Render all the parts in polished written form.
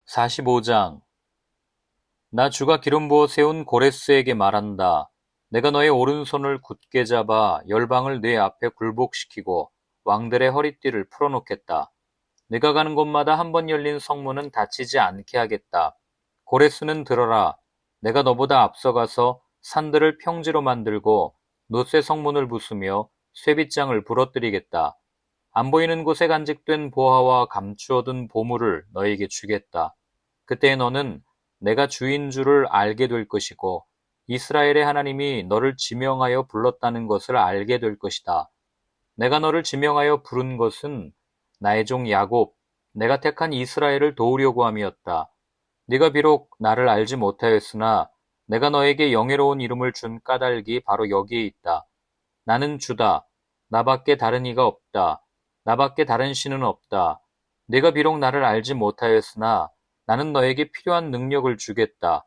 45장. 나 주가 기름 부어 세운 고레스에게 말한다. 내가 너의 오른손을 굳게 잡아 열방을 네 앞에 굴복시키고 왕들의 허리띠를 풀어놓겠다. 네가 가는 곳마다 한 번 열린 성문은 닫히지 않게 하겠다. 고레스는 들어라. 내가 너보다 앞서가서 산들을 평지로 만들고 노쇠 성문을 부수며 쇠빗장을 부러뜨리겠다. 안 보이는 곳에 간직된 보화와 감추어둔 보물을 너에게 주겠다. 그때 너는 내가 주인 줄을 알게 될 것이고 이스라엘의 하나님이 너를 지명하여 불렀다는 것을 알게 될 것이다. 내가 너를 지명하여 부른 것은 나의 종 야곱, 내가 택한 이스라엘을 도우려고 함이었다. 네가 비록 나를 알지 못하였으나 내가 너에게 영예로운 이름을 준 까닭이 바로 여기에 있다. 나는 주다. 나밖에 다른 이가 없다. 나밖에 다른 신은 없다. 네가 비록 나를 알지 못하였으나 나는 너에게 필요한 능력을 주겠다.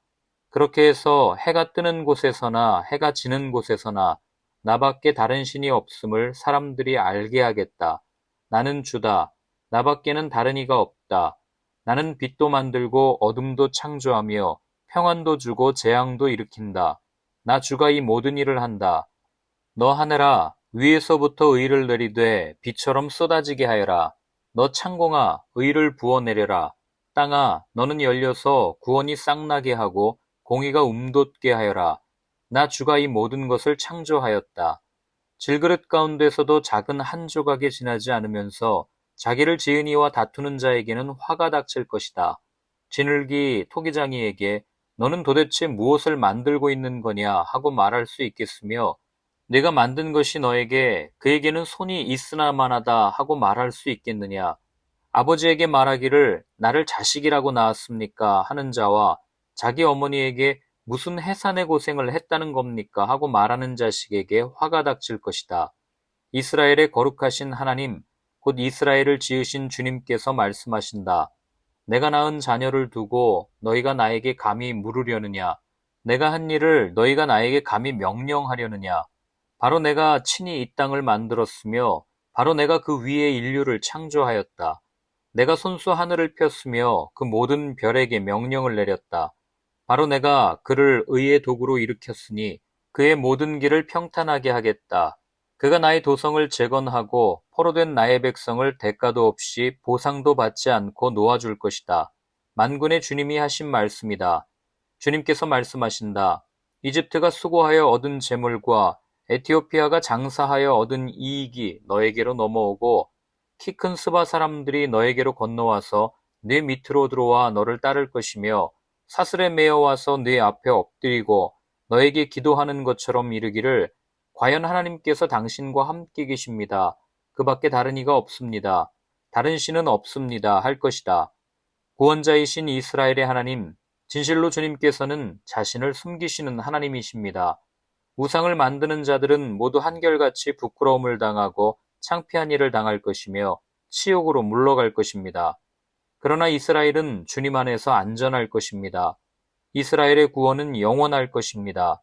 그렇게 해서 해가 뜨는 곳에서나 해가 지는 곳에서나 나밖에 다른 신이 없음을 사람들이 알게 하겠다. 나는 주다. 나밖에는 다른 이가 없다. 나는 빛도 만들고 어둠도 창조하며 평안도 주고 재앙도 일으킨다. 나 주가 이 모든 일을 한다. 너 하늘아, 위에서부터 의를 내리되 비처럼 쏟아지게 하여라. 너 창공아, 의를 부어내려라. 땅아, 너는 열려서 구원이 싹나게 하고 공의가 움돋게 하여라. 나 주가 이 모든 것을 창조하였다. 질그릇 가운데서도 작은 한 조각이 지나지 않으면서 자기를 지은 이와 다투는 자에게는 화가 닥칠 것이다. 지늘기 토기장이에게 너는 도대체 무엇을 만들고 있는 거냐 하고 말할 수 있겠으며 내가 만든 것이 너에게 그에게는 손이 있으나마나다 하고 말할 수 있겠느냐. 아버지에게 말하기를 나를 자식이라고 낳았습니까 하는 자와 자기 어머니에게 무슨 해산의 고생을 했다는 겁니까 하고 말하는 자식에게 화가 닥칠 것이다. 이스라엘의 거룩하신 하나님, 곧 이스라엘을 지으신 주님께서 말씀하신다. 내가 낳은 자녀를 두고 너희가 나에게 감히 물으려느냐? 내가 한 일을 너희가 나에게 감히 명령하려느냐? 바로 내가 친히 이 땅을 만들었으며 바로 내가 그 위에 인류를 창조하였다. 내가 손수 하늘을 폈으며 그 모든 별에게 명령을 내렸다. 바로 내가 그를 의의 도구로 일으켰으니 그의 모든 길을 평탄하게 하겠다. 그가 나의 도성을 재건하고 포로된 나의 백성을 대가도 없이 보상도 받지 않고 놓아줄 것이다. 만군의 주님이 하신 말씀이다. 주님께서 말씀하신다. 이집트가 수고하여 얻은 재물과 에티오피아가 장사하여 얻은 이익이 너에게로 넘어오고 키 큰 스바 사람들이 너에게로 건너와서 네 밑으로 들어와 너를 따를 것이며 사슬에 매어 와서 네 앞에 엎드리고 너에게 기도하는 것처럼 이르기를 과연 하나님께서 당신과 함께 계십니다. 그 밖에 다른 이가 없습니다. 다른 신은 없습니다. 할 것이다. 구원자이신 이스라엘의 하나님, 진실로 주님께서는 자신을 숨기시는 하나님이십니다. 우상을 만드는 자들은 모두 한결같이 부끄러움을 당하고 창피한 일을 당할 것이며 치욕으로 물러갈 것입니다. 그러나 이스라엘은 주님 안에서 안전할 것입니다. 이스라엘의 구원은 영원할 것입니다.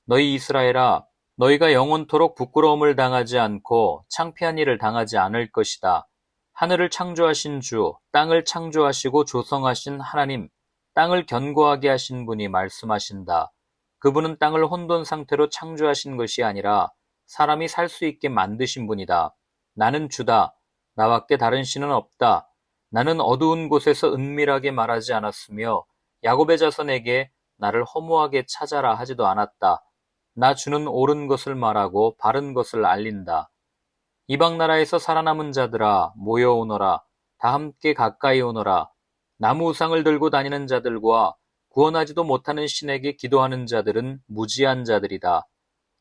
너희 이스라엘아, 너희가 영원토록 부끄러움을 당하지 않고 창피한 일을 당하지 않을 것이다. 하늘을 창조하신 주, 땅을 창조하시고 조성하신 하나님, 땅을 견고하게 하신 분이 말씀하신다. 그분은 땅을 혼돈 상태로 창조하신 것이 아니라 사람이 살 수 있게 만드신 분이다. 나는 주다. 나밖에 다른 신은 없다. 나는 어두운 곳에서 은밀하게 말하지 않았으며 야곱의 자손에게 나를 허무하게 찾아라 하지도 않았다. 나 주는 옳은 것을 말하고 바른 것을 알린다. 이방 나라에서 살아남은 자들아 모여오너라. 다 함께 가까이 오너라. 나무 우상을 들고 다니는 자들과 구원하지도 못하는 신에게 기도하는 자들은 무지한 자들이다.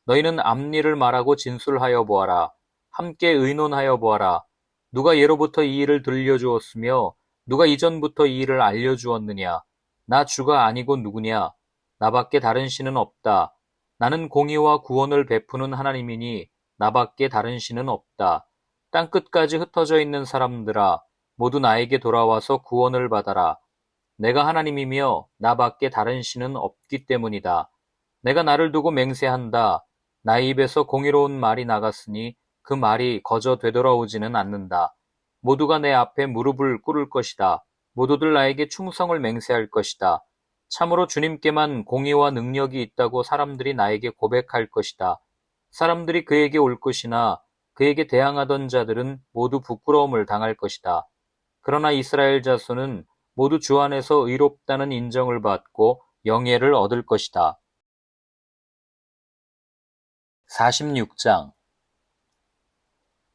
너희는 앞일을 말하고 진술하여 보아라. 함께 의논하여 보아라. 누가 예로부터 이 일을 들려주었으며 누가 이전부터 이 일을 알려주었느냐. 나 주가 아니고 누구냐. 나밖에 다른 신은 없다. 나는 공의와 구원을 베푸는 하나님이니 나밖에 다른 신은 없다. 땅끝까지 흩어져 있는 사람들아 모두 나에게 돌아와서 구원을 받아라. 내가 하나님이며 나밖에 다른 신은 없기 때문이다. 내가 나를 두고 맹세한다. 나의 입에서 공의로운 말이 나갔으니 그 말이 거저 되돌아오지는 않는다. 모두가 내 앞에 무릎을 꿇을 것이다. 모두들 나에게 충성을 맹세할 것이다. 참으로 주님께만 공의와 능력이 있다고 사람들이 나에게 고백할 것이다. 사람들이 그에게 올 것이나 그에게 대항하던 자들은 모두 부끄러움을 당할 것이다. 그러나 이스라엘 자손은 모두 주 안에서 의롭다는 인정을 받고 영예를 얻을 것이다. 46장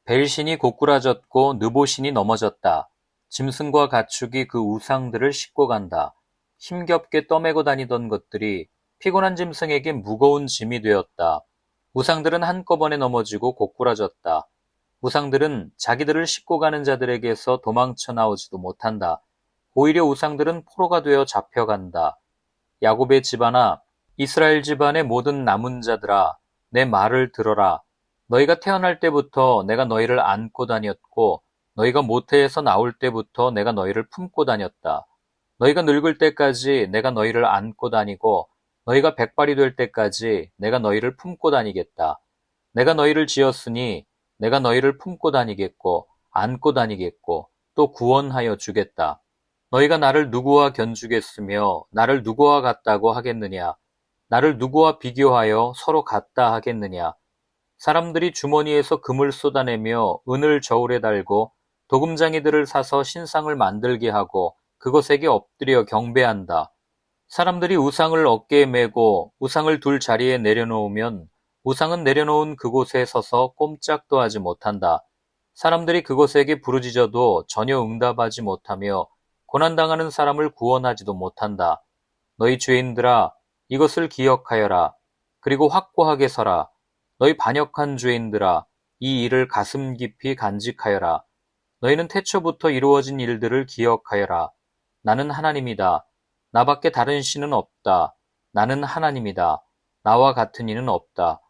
벨신이 고꾸라졌고 느보신이 넘어졌다. 짐승과 가축이 그 우상들을 싣고 간다. 힘겹게 떠매고 다니던 것들이 피곤한 짐승에게 무거운 짐이 되었다. 우상들은 한꺼번에 넘어지고 고꾸라졌다. 우상들은 자기들을 싣고 가는 자들에게서 도망쳐 나오지도 못한다. 오히려 우상들은 포로가 되어 잡혀간다. 야곱의 집안아, 이스라엘 집안의 모든 남은 자들아, 내 말을 들어라. 너희가 태어날 때부터 내가 너희를 안고 다녔고, 너희가 모태에서 나올 때부터 내가 너희를 품고 다녔다. 너희가 늙을 때까지 내가 너희를 안고 다니고, 너희가 백발이 될 때까지 내가 너희를 품고 다니겠다. 내가 너희를 지었으니 내가 너희를 품고 다니겠고, 안고 다니겠고, 또 구원하여 주겠다. 너희가 나를 누구와 견주겠으며 나를 누구와 같다고 하겠느냐? 나를 누구와 비교하여 서로 같다 하겠느냐? 사람들이 주머니에서 금을 쏟아내며 은을 저울에 달고 도금장이들을 사서 신상을 만들게 하고 그것에게 엎드려 경배한다. 사람들이 우상을 어깨에 메고 우상을 둘 자리에 내려놓으면 우상은 내려놓은 그곳에 서서 꼼짝도 하지 못한다. 사람들이 그것에게 부르짖어도 전혀 응답하지 못하며 고난당하는 사람을 구원하지도 못한다. 너희 죄인들아, 이것을 기억하여라. 그리고 확고하게 서라. 너희 반역한 죄인들아, 이 일을 가슴 깊이 간직하여라. 너희는 태초부터 이루어진 일들을 기억하여라. 나는 하나님이다. 나밖에 다른 신은 없다. 나는 하나님이다. 나와 같은 이는 없다.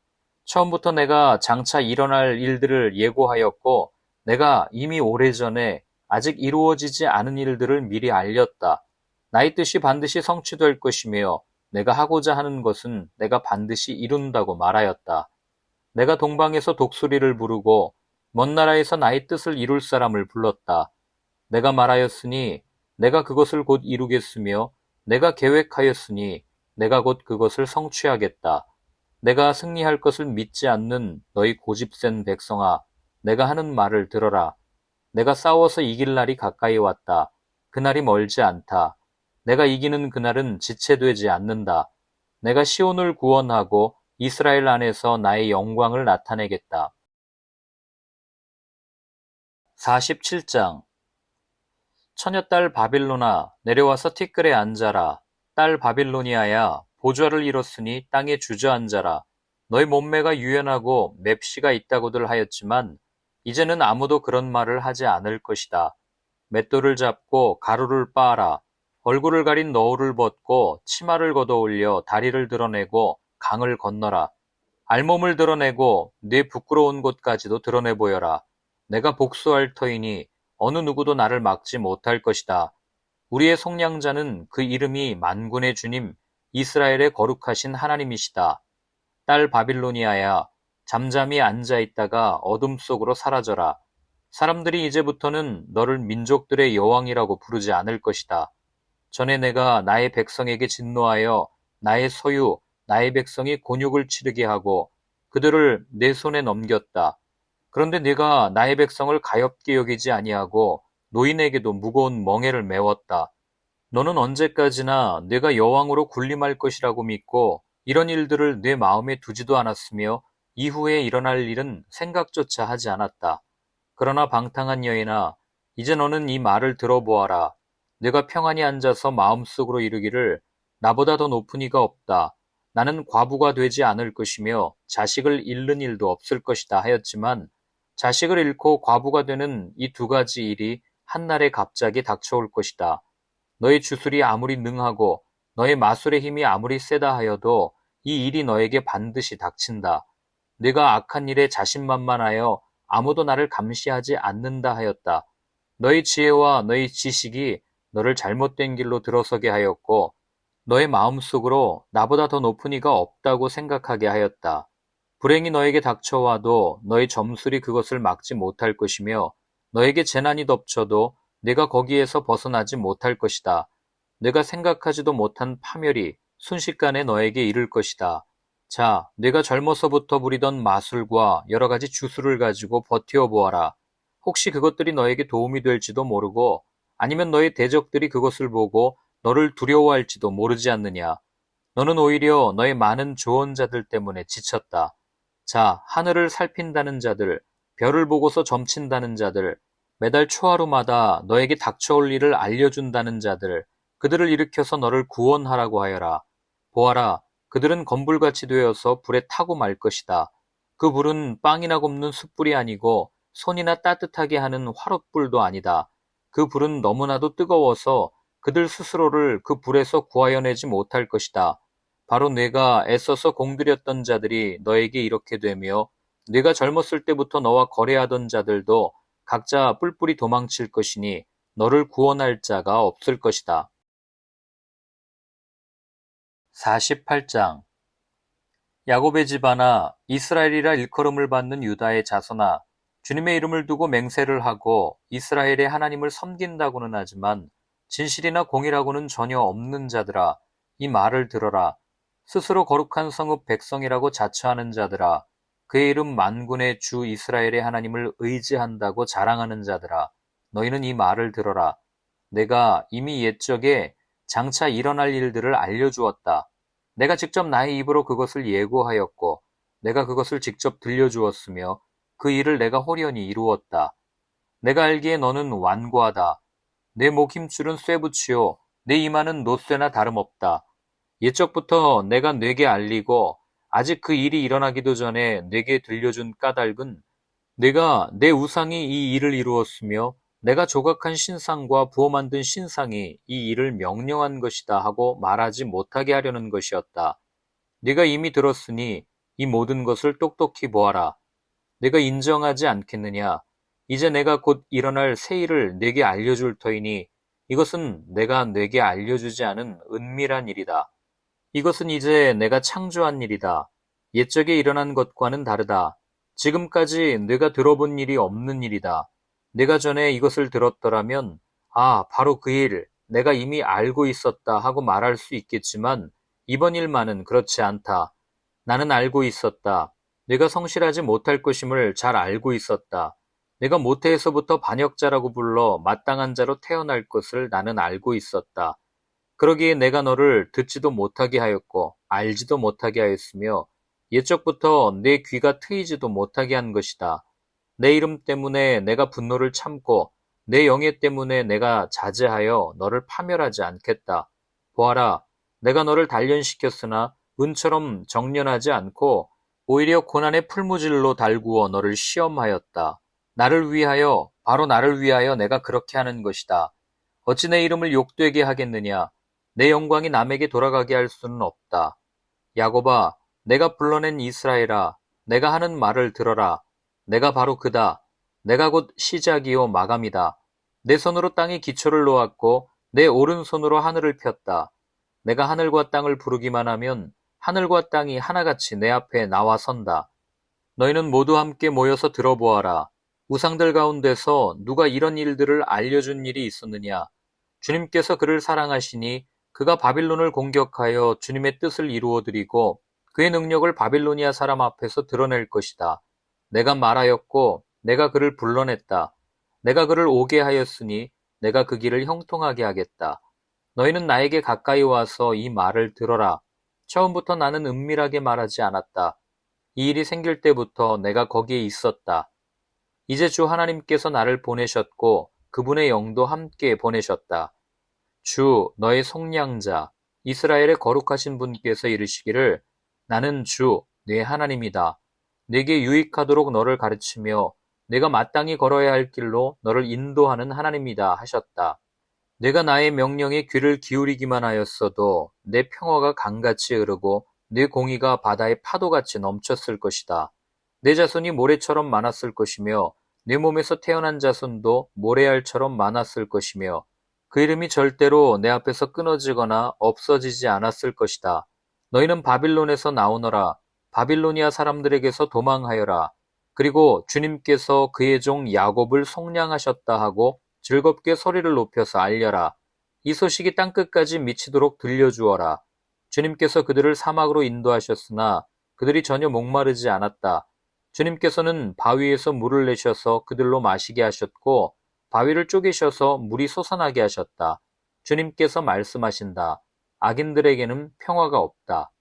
처음부터 내가 장차 일어날 일들을 예고하였고, 내가 이미 오래전에 아직 이루어지지 않은 일들을 미리 알렸다. 나의 뜻이 반드시 성취될 것이며, 내가 하고자 하는 것은 내가 반드시 이룬다고 말하였다. 내가 동방에서 독수리를 부르고 먼 나라에서 나의 뜻을 이룰 사람을 불렀다. 내가 말하였으니 내가 그것을 곧 이루겠으며 내가 계획하였으니 내가 곧 그것을 성취하겠다. 내가 승리할 것을 믿지 않는 너희 고집센 백성아, 내가 하는 말을 들어라. 내가 싸워서 이길 날이 가까이 왔다. 그날이 멀지 않다. 내가 이기는 그날은 지체되지 않는다. 내가 시온을 구원하고 이스라엘 안에서 나의 영광을 나타내겠다. 47장 처녀딸 바빌론아, 내려와서 티끌에 앉아라. 딸 바빌로니아야, 보좌를 잃었으니 땅에 주저앉아라. 너희 몸매가 유연하고 맵시가 있다고들 하였지만 이제는 아무도 그런 말을 하지 않을 것이다. 맷돌을 잡고 가루를 빻아라. 얼굴을 가린 너울을 벗고 치마를 걷어올려 다리를 드러내고 강을 건너라. 알몸을 드러내고 네 부끄러운 곳까지도 드러내 보여라. 내가 복수할 터이니 어느 누구도 나를 막지 못할 것이다. 우리의 속량자는 그 이름이 만군의 주님, 이스라엘의 거룩하신 하나님이시다. 딸 바빌로니아야, 잠잠히 앉아있다가 어둠 속으로 사라져라. 사람들이 이제부터는 너를 민족들의 여왕이라고 부르지 않을 것이다. 전에 내가 나의 백성에게 진노하여 나의 소유, 나의 백성이 곤욕을 치르게 하고 그들을 내 손에 넘겼다. 그런데 네가 나의 백성을 가엾게 여기지 아니하고 노인에게도 무거운 멍에를 메웠다. 너는 언제까지나 내가 여왕으로 군림할 것이라고 믿고 이런 일들을 내 마음에 두지도 않았으며 이후에 일어날 일은 생각조차 하지 않았다. 그러나 방탕한 여인아, 이제 너는 이 말을 들어보아라. 내가 평안히 앉아서 마음속으로 이르기를 나보다 더 높은 이가 없다. 나는 과부가 되지 않을 것이며 자식을 잃는 일도 없을 것이다 하였지만 자식을 잃고 과부가 되는 이 두 가지 일이 한날에 갑자기 닥쳐올 것이다. 너의 주술이 아무리 능하고 너의 마술의 힘이 아무리 세다 하여도 이 일이 너에게 반드시 닥친다. 네가 악한 일에 자신만만하여 아무도 나를 감시하지 않는다 하였다. 너의 지혜와 너의 지식이 너를 잘못된 길로 들어서게 하였고 너의 마음속으로 나보다 더 높은 이가 없다고 생각하게 하였다. 불행이 너에게 닥쳐와도 너의 점술이 그것을 막지 못할 것이며 너에게 재난이 덮쳐도 내가 거기에서 벗어나지 못할 것이다. 내가 생각하지도 못한 파멸이 순식간에 너에게 이를 것이다. 자, 내가 젊어서부터 부리던 마술과 여러 가지 주술을 가지고 버티어 보아라. 혹시 그것들이 너에게 도움이 될지도 모르고 아니면 너의 대적들이 그것을 보고 너를 두려워할지도 모르지 않느냐. 너는 오히려 너의 많은 조언자들 때문에 지쳤다. 자, 하늘을 살핀다는 자들, 별을 보고서 점친다는 자들, 매달 초하루마다 너에게 닥쳐올 일을 알려준다는 자들, 그들을 일으켜서 너를 구원하라고 하여라. 보아라, 그들은 건불같이 되어서 불에 타고 말 것이다. 그 불은 빵이나 굽는 숯불이 아니고 손이나 따뜻하게 하는 화롯불도 아니다. 그 불은 너무나도 뜨거워서 그들 스스로를 그 불에서 구하여내지 못할 것이다. 바로 내가 애써서 공들였던 자들이 너에게 이렇게 되며 네가 젊었을 때부터 너와 거래하던 자들도 각자 뿔뿔이 도망칠 것이니 너를 구원할 자가 없을 것이다. 48장 야곱의 집안아 이스라엘이라 일컬음을 받는 유다의 자손아 주님의 이름을 두고 맹세를 하고 이스라엘의 하나님을 섬긴다고는 하지만 진실이나 공의라고는 전혀 없는 자들아 이 말을 들어라. 스스로 거룩한 성읍 백성이라고 자처하는 자들아 그의 이름 만군의 주 이스라엘의 하나님을 의지한다고 자랑하는 자들아 너희는 이 말을 들어라. 내가 이미 옛적에 장차 일어날 일들을 알려주었다. 내가 직접 나의 입으로 그것을 예고하였고 내가 그것을 직접 들려주었으며 그 일을 내가 호련히 이루었다. 내가 알기에 너는 완고하다. 내 목 힘줄은 쇠붙이요 내 이마는 노쇠나 다름없다. 옛적부터 내가 네게 알리고 아직 그 일이 일어나기도 전에 네게 들려준 까닭은 내가 내 우상이 이 일을 이루었으며 내가 조각한 신상과 부어 만든 신상이 이 일을 명령한 것이다 하고 말하지 못하게 하려는 것이었다. 네가 이미 들었으니 이 모든 것을 똑똑히 보아라. 내가 인정하지 않겠느냐? 이제 내가 곧 일어날 새 일을 네게 알려줄 터이니 이것은 내가 네게 알려주지 않은 은밀한 일이다. 이것은 이제 내가 창조한 일이다. 옛적에 일어난 것과는 다르다. 지금까지 내가 들어본 일이 없는 일이다. 내가 전에 이것을 들었더라면 아, 바로 그 일, 내가 이미 알고 있었다 하고 말할 수 있겠지만 이번 일만은 그렇지 않다. 나는 알고 있었다. 내가 성실하지 못할 것임을 잘 알고 있었다. 내가 모태에서부터 반역자라고 불러 마땅한 자로 태어날 것을 나는 알고 있었다. 그러기에 내가 너를 듣지도 못하게 하였고 알지도 못하게 하였으며 옛적부터 내 귀가 트이지도 못하게 한 것이다. 내 이름 때문에 내가 분노를 참고 내 영예 때문에 내가 자제하여 너를 파멸하지 않겠다. 보아라, 내가 너를 단련시켰으나 은처럼 정련하지 않고 오히려 고난의 풀무질로 달구어 너를 시험하였다. 나를 위하여, 바로 나를 위하여 내가 그렇게 하는 것이다. 어찌 내 이름을 욕되게 하겠느냐? 내 영광이 남에게 돌아가게 할 수는 없다. 야곱아, 내가 불러낸 이스라엘아, 내가 하는 말을 들어라. 내가 바로 그다. 내가 곧 시작이요 마감이다. 내 손으로 땅에 기초를 놓았고 내 오른손으로 하늘을 폈다. 내가 하늘과 땅을 부르기만 하면 하늘과 땅이 하나같이 내 앞에 나와 선다. 너희는 모두 함께 모여서 들어보아라. 우상들 가운데서 누가 이런 일들을 알려준 일이 있었느냐? 주님께서 그를 사랑하시니 그가 바빌론을 공격하여 주님의 뜻을 이루어드리고 그의 능력을 바빌로니아 사람 앞에서 드러낼 것이다. 내가 말하였고 내가 그를 불러냈다. 내가 그를 오게 하였으니 내가 그 길을 형통하게 하겠다. 너희는 나에게 가까이 와서 이 말을 들어라. 처음부터 나는 은밀하게 말하지 않았다. 이 일이 생길 때부터 내가 거기에 있었다. 이제 주 하나님께서 나를 보내셨고 그분의 영도 함께 보내셨다. 주 너의 속량자 이스라엘의 거룩하신 분께서 이르시기를 나는 주 네 하나님이다. 내게 유익하도록 너를 가르치며 내가 마땅히 걸어야 할 길로 너를 인도하는 하나님이다 하셨다. 내가 나의 명령에 귀를 기울이기만 하였어도 내 평화가 강같이 흐르고 내 공의가 바다의 파도같이 넘쳤을 것이다. 내 자손이 모래처럼 많았을 것이며 내 몸에서 태어난 자손도 모래알처럼 많았을 것이며 그 이름이 절대로 내 앞에서 끊어지거나 없어지지 않았을 것이다. 너희는 바빌론에서 나오너라. 바빌로니아 사람들에게서 도망하여라. 그리고 주님께서 그의 종 야곱을 속량하셨다 하고 즐겁게 소리를 높여서 알려라. 이 소식이 땅끝까지 미치도록 들려주어라. 주님께서 그들을 사막으로 인도하셨으나 그들이 전혀 목마르지 않았다. 주님께서는 바위에서 물을 내셔서 그들로 마시게 하셨고 바위를 쪼개셔서 물이 솟아나게 하셨다. 주님께서 말씀하신다. 악인들에게는 평화가 없다.